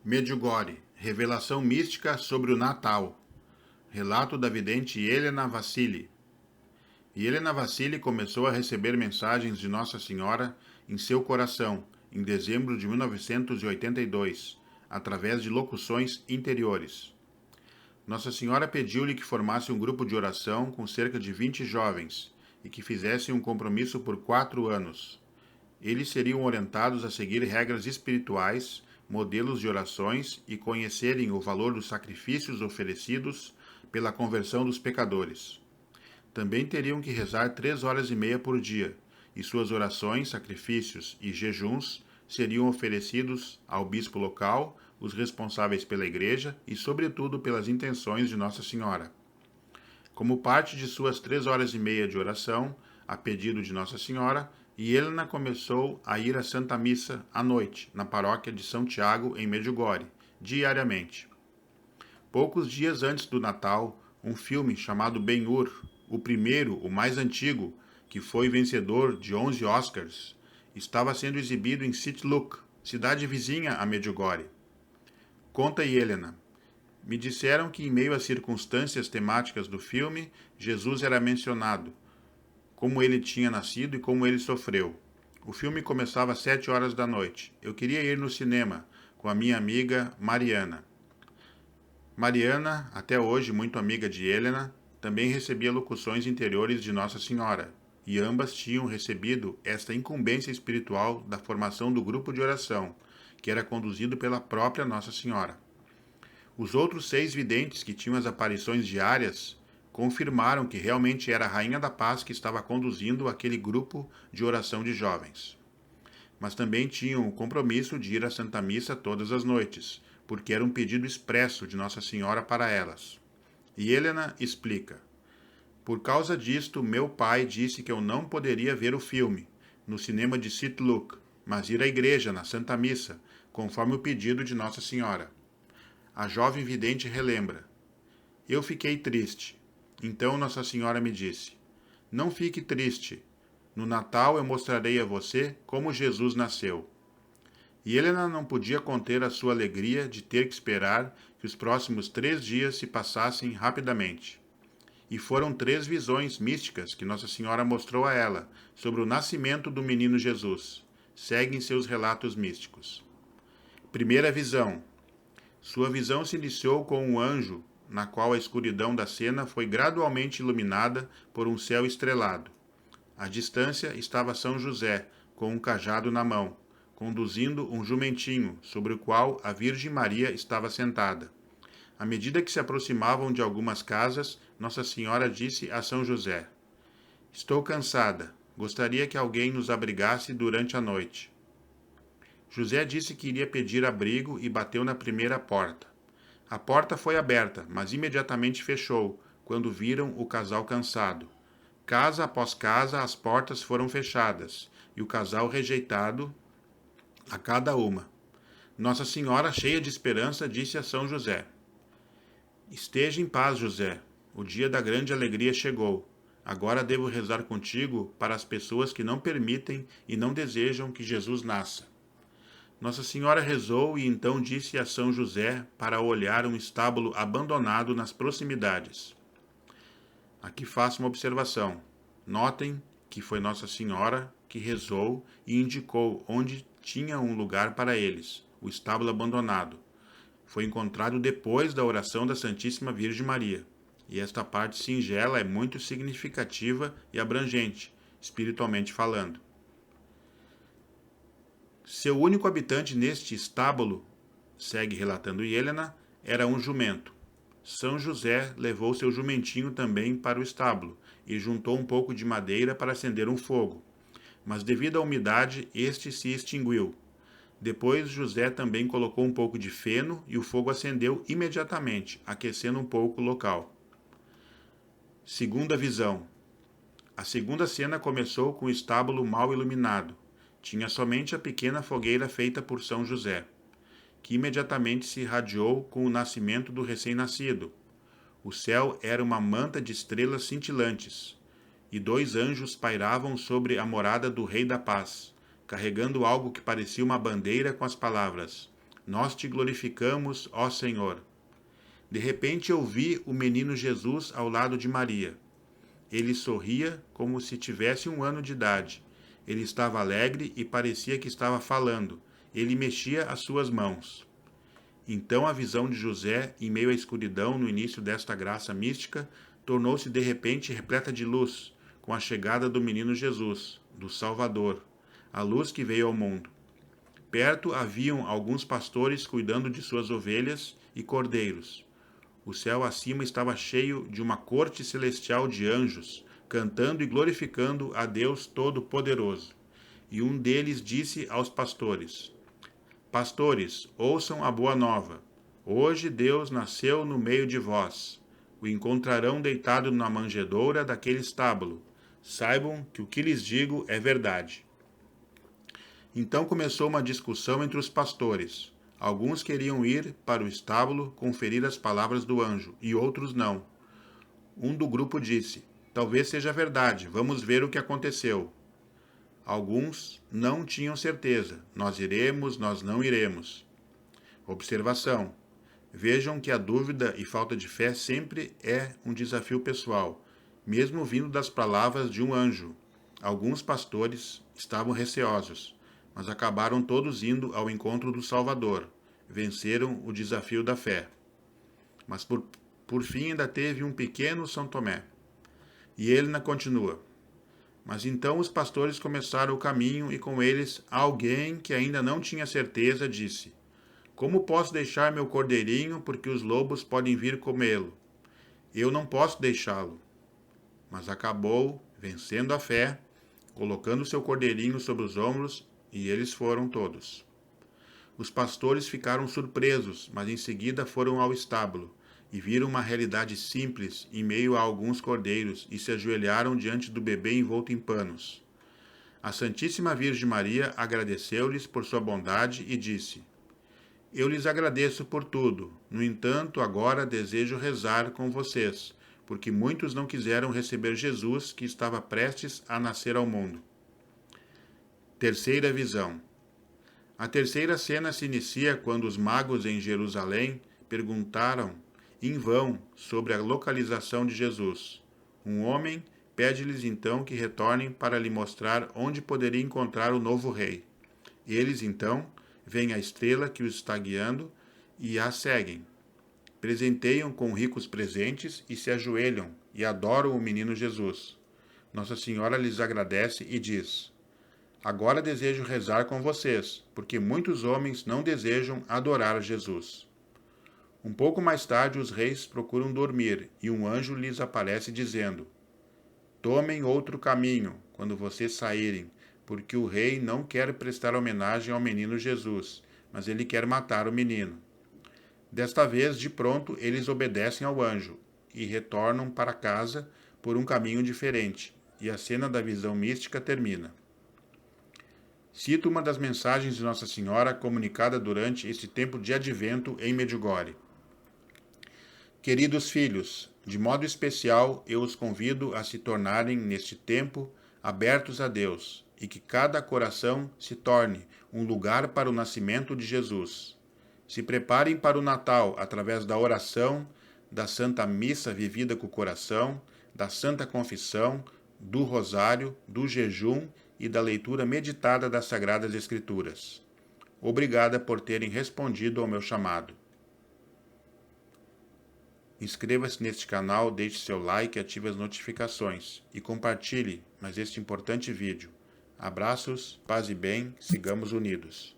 Medjugorje, revelação mística sobre o Natal. Relato da vidente Helena Vassili. Helena Vassili começou a receber mensagens de Nossa Senhora em seu coração em dezembro de 1982, através de locuções interiores. Nossa Senhora pediu-lhe que formasse um grupo de oração com cerca de 20 jovens e que fizessem um compromisso por 4 anos. Eles seriam orientados a seguir regras espirituais, modelos de orações e conhecerem o valor dos sacrifícios oferecidos pela conversão dos pecadores. Também teriam que rezar 3 horas e meia por dia, e suas orações, sacrifícios e jejuns seriam oferecidos ao bispo local, os responsáveis pela igreja e, sobretudo, pelas intenções de Nossa Senhora. Como parte de suas 3 horas e meia de oração, a pedido de Nossa Senhora, Helena começou a ir à Santa Missa à noite, na paróquia de São Tiago, em Medjugorje, diariamente. Poucos dias antes do Natal, um filme chamado Ben-Hur, o primeiro, o mais antigo, que foi vencedor de 11 Oscars, estava sendo exibido em Sitluk, cidade vizinha a Medjugorje. Conta Helena. Me disseram que em meio às circunstâncias temáticas do filme, Jesus era mencionado, como ele tinha nascido e como ele sofreu. O filme começava às 7 horas da noite. Eu queria ir no cinema com a minha amiga Mariana. Mariana, até hoje muito amiga de Helena, também recebia locuções interiores de Nossa Senhora, e ambas tinham recebido esta incumbência espiritual da formação do grupo de oração, que era conduzido pela própria Nossa Senhora. Os outros 6 videntes que tinham as aparições diárias confirmaram que realmente era a Rainha da Paz que estava conduzindo aquele grupo de oração de jovens. Mas também tinham o compromisso de ir à Santa Missa todas as noites, porque era um pedido expresso de Nossa Senhora para elas. E Helena explica: por causa disto, meu pai disse que eu não poderia ver o filme no cinema de Sitluk, mas ir à igreja, na Santa Missa, conforme o pedido de Nossa Senhora. A jovem vidente relembra: eu fiquei triste. Então Nossa Senhora me disse: não fique triste. No Natal eu mostrarei a você como Jesus nasceu. E Helena não podia conter a sua alegria de ter que esperar que os próximos 3 dias se passassem rapidamente. E foram 3 visões místicas que Nossa Senhora mostrou a ela sobre o nascimento do menino Jesus. Seguem seus relatos místicos. Primeira visão. Sua visão se iniciou com um anjo, na qual a escuridão da cena foi gradualmente iluminada por um céu estrelado. À distância estava São José, com um cajado na mão, conduzindo um jumentinho, sobre o qual a Virgem Maria estava sentada. À medida que se aproximavam de algumas casas, Nossa Senhora disse a São José: estou cansada, gostaria que alguém nos abrigasse durante a noite. José disse que iria pedir abrigo e bateu na primeira porta. A porta foi aberta, mas imediatamente fechou, quando viram o casal cansado. Casa após casa, as portas foram fechadas, e o casal rejeitado a cada uma. Nossa Senhora, cheia de esperança, disse a São José: esteja em paz, José. O dia da grande alegria chegou. Agora devo rezar contigo para as pessoas que não permitem e não desejam que Jesus nasça. Nossa Senhora rezou e então disse a São José para olhar um estábulo abandonado nas proximidades. Aqui faço uma observação. Notem que foi Nossa Senhora que rezou e indicou onde tinha um lugar para eles, o estábulo abandonado. Foi encontrado depois da oração da Santíssima Virgem Maria. E esta parte singela é muito significativa e abrangente, espiritualmente falando. Seu único habitante neste estábulo, segue relatando Helena, era um jumento. São José levou seu jumentinho também para o estábulo e juntou um pouco de madeira para acender um fogo. Mas devido à umidade, este se extinguiu. Depois José também colocou um pouco de feno e o fogo acendeu imediatamente, aquecendo um pouco o local. Segunda visão. A segunda cena começou com o estábulo mal iluminado. Tinha somente a pequena fogueira feita por São José, que imediatamente se irradiou com o nascimento do recém-nascido. O céu era uma manta de estrelas cintilantes, e 2 anjos pairavam sobre a morada do Rei da Paz, carregando algo que parecia uma bandeira com as palavras: Nós te glorificamos, ó Senhor. De repente eu vi o menino Jesus ao lado de Maria. Ele sorria como se tivesse 1 ano de idade. Ele estava alegre e parecia que estava falando. Ele mexia as suas mãos. Então a visão de José, em meio à escuridão no início desta graça mística, tornou-se de repente repleta de luz, com a chegada do menino Jesus, do Salvador, a luz que veio ao mundo. Perto haviam alguns pastores cuidando de suas ovelhas e cordeiros. O céu acima estava cheio de uma corte celestial de anjos, cantando e glorificando a Deus Todo-Poderoso. E um deles disse aos pastores: Pastores, ouçam a boa nova. Hoje Deus nasceu no meio de vós. O encontrarão deitado na manjedoura daquele estábulo. Saibam que o que lhes digo é verdade. Então começou uma discussão entre os pastores. Alguns queriam ir para o estábulo conferir as palavras do anjo, e outros não. Um do grupo disse: Talvez seja verdade, vamos ver o que aconteceu. Alguns não tinham certeza. Nós iremos, nós não iremos. Observação. Vejam que a dúvida e falta de fé sempre é um desafio pessoal, mesmo vindo das palavras de um anjo. Alguns pastores estavam receosos, mas acabaram todos indo ao encontro do Salvador. Venceram o desafio da fé. Mas por fim ainda teve um pequeno São Tomé. E Helena continua. Mas então os pastores começaram o caminho e com eles alguém que ainda não tinha certeza disse: Como posso deixar meu cordeirinho porque os lobos podem vir comê-lo? Eu não posso deixá-lo. Mas acabou vencendo a fé, colocando seu cordeirinho sobre os ombros, e eles foram todos. Os pastores ficaram surpresos, mas em seguida foram ao estábulo e viram uma realidade simples em meio a alguns cordeiros e se ajoelharam diante do bebê envolto em panos. A Santíssima Virgem Maria agradeceu-lhes por sua bondade e disse: Eu lhes agradeço por tudo. No entanto, agora desejo rezar com vocês, porque muitos não quiseram receber Jesus que estava prestes a nascer ao mundo. Terceira visão. A terceira cena se inicia quando os magos em Jerusalém perguntaram em vão sobre a localização de Jesus. Um homem pede-lhes então que retornem para lhe mostrar onde poderia encontrar o novo rei. Eles então veem a estrela que os está guiando e a seguem. Presenteiam com ricos presentes e se ajoelham e adoram o menino Jesus. Nossa Senhora lhes agradece e diz: Agora desejo rezar com vocês, porque muitos homens não desejam adorar Jesus. Um pouco mais tarde, os reis procuram dormir e um anjo lhes aparece dizendo: Tomem outro caminho quando vocês saírem, porque o rei não quer prestar homenagem ao menino Jesus, mas ele quer matar o menino. Desta vez, de pronto, eles obedecem ao anjo e retornam para casa por um caminho diferente, e a cena da visão mística termina. Cito uma das mensagens de Nossa Senhora comunicada durante este tempo de advento em Medjugorje. Queridos filhos, de modo especial eu os convido a se tornarem, neste tempo, abertos a Deus, e que cada coração se torne um lugar para o nascimento de Jesus. Se preparem para o Natal através da oração, da Santa Missa vivida com o coração, da Santa Confissão, do Rosário, do jejum e da leitura meditada das Sagradas Escrituras. Obrigada por terem respondido ao meu chamado. Inscreva-se neste canal, deixe seu like e ative as notificações. E compartilhe mais este importante vídeo. Abraços, paz e bem, sigamos unidos.